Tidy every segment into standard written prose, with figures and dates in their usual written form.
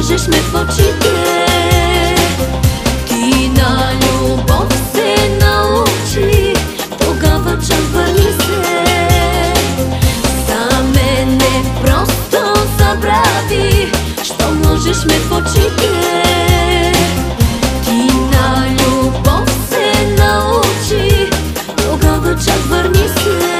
лъжеш ме в очите. Ти на любов се научи, тогава чак върни се. За мене просто забрави, щом лъжеш ме в очите. Ти на любов се научи, тогава чак върни се.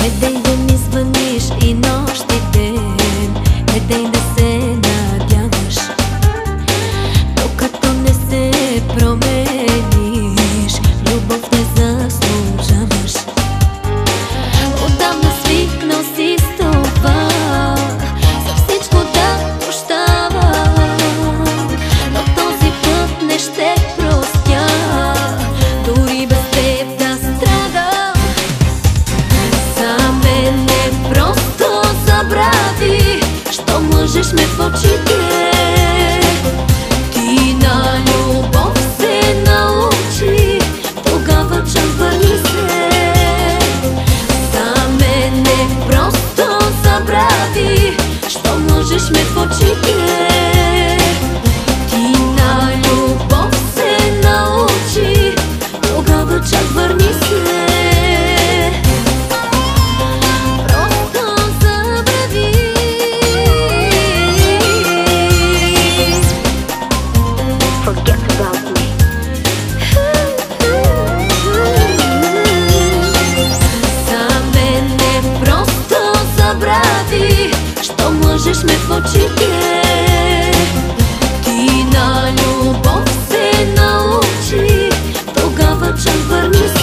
Не дей да ми звъниш и нощ и ден, не дей да се надяваш, докато не се промениш. Любов не заслужаваш. Отдавна свикнал си с това, за всичко да прощавам, но този път не ще простя, дори без теб да страдам. За мене просто забрави, щом лъжеш ме в очите. Ти на любов се научи, тогава чак върни се. За мене просто забрави, щом лъжеш ме в очите. Ти на любов се научи, тогава чак върни се. Щом лъжеш ме в очите. Ти на любов се научи, тогава чак върни се.